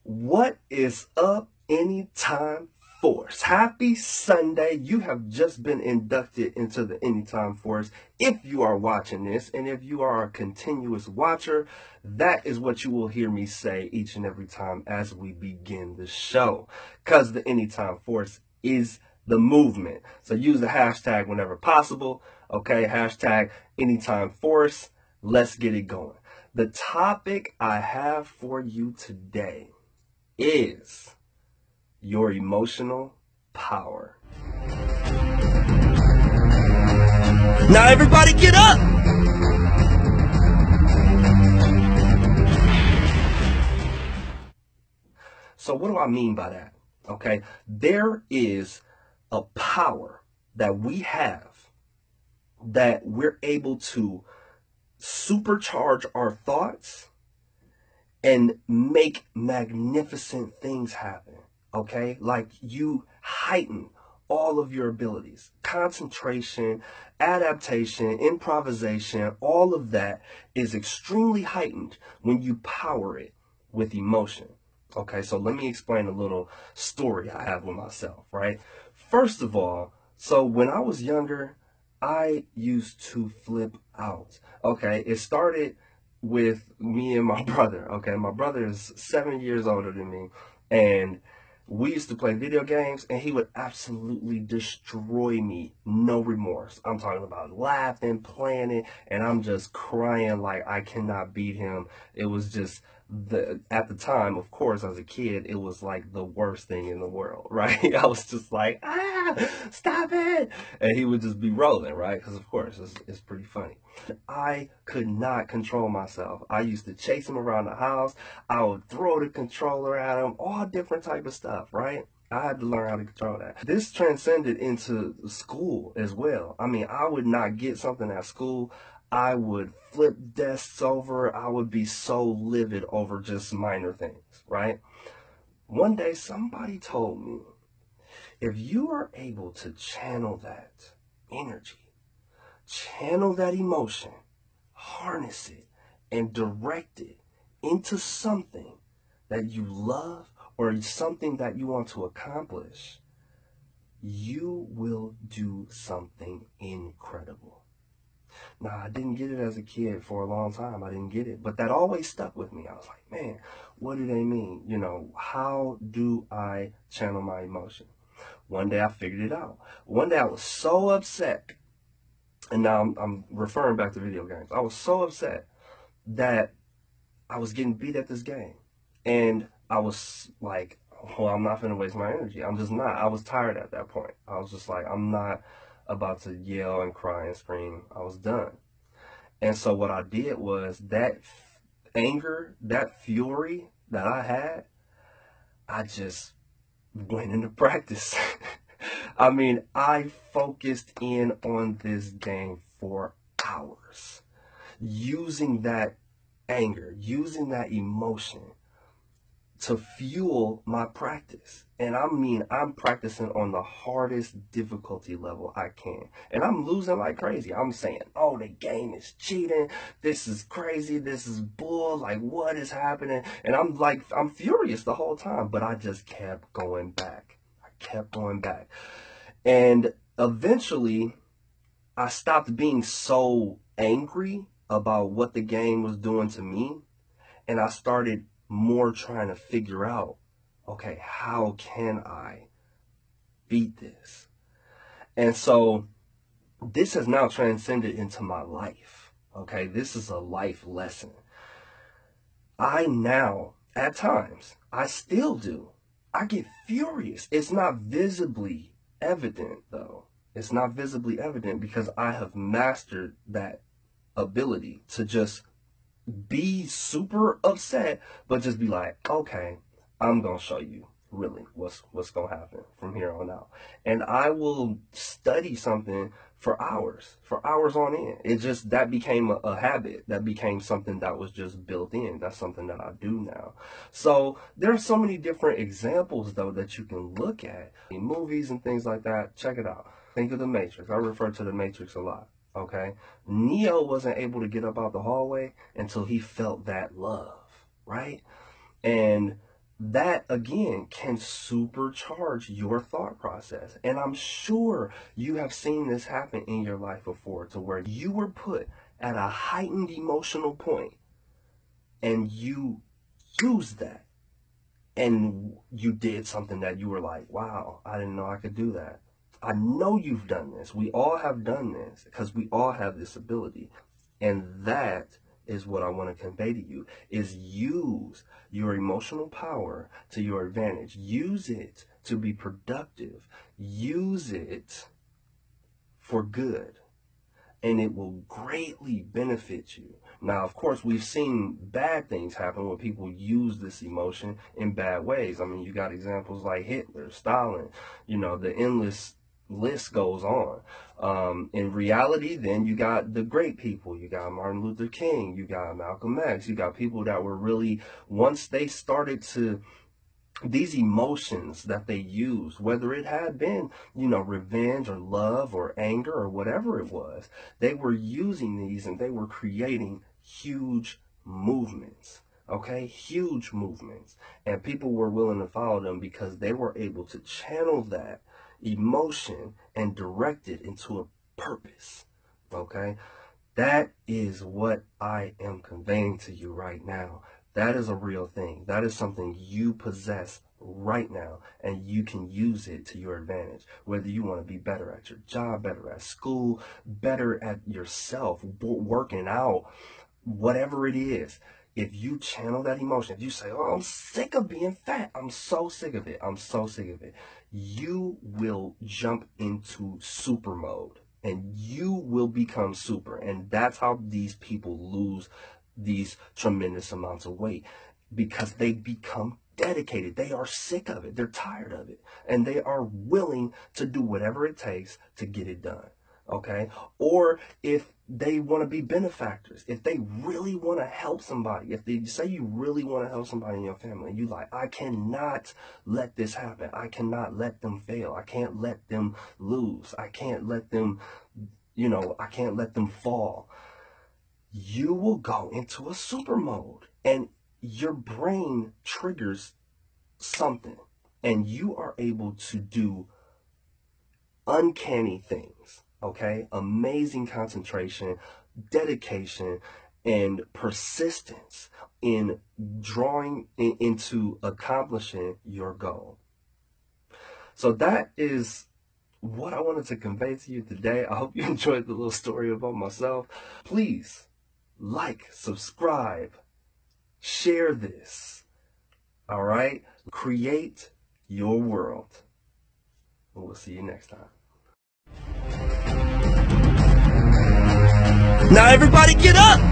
What is up, Anytime Force? Happy Sunday. You have just been inducted into the Anytime Force if you are watching this. And if you are a continuous watcher, that is what you will hear me say each and every time as we begin the show. Because the Anytime Force is the movement. So use the hashtag whenever possible. Okay, hashtag Anytime Force. Let's get it going. The topic I have for you today is your emotional power. Now everybody get up! So what do I mean by that? Okay, there is a power that we have that we're able to supercharge our thoughts and make magnificent things happen. Okay, like you heighten all of your abilities, concentration, adaptation, improvisation, all of that is extremely heightened when you power it with emotion. Okay, so let me explain a little story I have with myself, right? First of all, so when I was younger, I used to flip out. Okay, it started with me and my brother. Okay, my brother is 7 years older than me, and we used to play video games, and he would absolutely destroy me, no remorse. I'm talking about laughing, playing it, and I'm just crying like I cannot beat him. It was just at the time, of course, as a kid, it was like the worst thing in the world, right? I was just like, stop it, and he would just be rolling, right? Because of course, it's pretty funny. I could not control myself. I used to chase him around the house. I would throw the controller at him, all different type of stuff, right? I had to learn how to control that. This transcended into school as well. I mean, I would not get something at school. I would flip desks over. I would be so livid over just minor things, right? One day somebody told me, if you are able to channel that energy, channel that emotion, harness it, and direct it into something that you love or something that you want to accomplish, you will do something incredible. Now, I didn't get it as a kid for a long time. I didn't get it, but that always stuck with me. I was like, man, what do they mean? You know, how do I channel my emotion? One day I figured it out. One day I was so upset, and now I'm referring back to video games. I was so upset that I was getting beat at this game. And I was like, well, I'm not going to waste my energy. I'm just not. I was tired at that point. I was just like, I'm not about to yell and cry and scream. I was done. And so what I did was that anger, that fury that I had, I just went into practice. I mean, I focused in on this game for hours, using that anger, using that emotion to fuel my practice. And I mean, I'm practicing on the hardest difficulty level I can. And I'm losing like crazy. I'm saying, oh, the game is cheating. This is crazy. This is bull. Like, what is happening? And I'm like, I'm furious the whole time. But I just kept going back. I kept going back. And eventually, I stopped being so angry about what the game was doing to me. And I started more trying to figure out, okay, how can I beat this? And so this has now transcended into my life. Okay, this is a life lesson. I now, at times, I still do. I get furious. It's not visibly evident, though. It's not visibly evident because I have mastered that ability to just be super upset, but just be like, okay, I'm gonna show you really what's gonna happen from here on out. And I will study something for hours on end. It just, that became a habit. That became something that was just built in. That's something that I do now. So there are so many different examples though that you can look at in movies and things like that. Check it out. Think of The Matrix. I refer to The Matrix a lot. Okay, Neo wasn't able to get up out the hallway until he felt that love, right? And that again can supercharge your thought process. And I'm sure you have seen this happen in your life before, to where you were put at a heightened emotional point and you used that and you did something that you were like, wow, I didn't know I could do that. I know you've done this. We all have done this because we all have this ability. And that is what I want to convey to you, is use your emotional power to your advantage. Use it to be productive. Use it for good. And it will greatly benefit you. Now, of course, we've seen bad things happen when people use this emotion in bad ways. I mean, you got examples like Hitler, Stalin, the endless list goes on. In reality, then you got the great people. You got Martin Luther King, you got Malcolm X, you got people that were really, once they started to, these emotions that they used, whether it had been, revenge or love or anger or whatever it was, they were using these and they were creating huge movements. Okay, huge movements. And people were willing to follow them because they were able to channel that emotion and direct it into a purpose. Okay, that is what I am conveying to you right now. That is a real thing. That is something you possess right now, and you can use it to your advantage. Whether you want to be better at your job, better at school, better at yourself, working out, whatever it is. If you channel that emotion, if you say, oh, I'm sick of being fat, I'm so sick of it, I'm so sick of it, you will jump into super mode and you will become super. And that's how these people lose these tremendous amounts of weight, because they become dedicated. They are sick of it. They're tired of it. And they are willing to do whatever it takes to get it done. Okay? Or if they want to be benefactors, if they really want to help somebody, if they say you really want to help somebody in your family, and you like, I cannot let this happen. I cannot let them fail. I can't let them lose. I can't let them, I can't let them fall. You will go into a super mode and your brain triggers something and you are able to do uncanny things. Okay, amazing concentration, dedication, and persistence in drawing into accomplishing your goal. So that is what I wanted to convey to you today. I hope you enjoyed the little story about myself. Please like, subscribe, share this. All right, create your world. And we'll see you next time. Now everybody get up!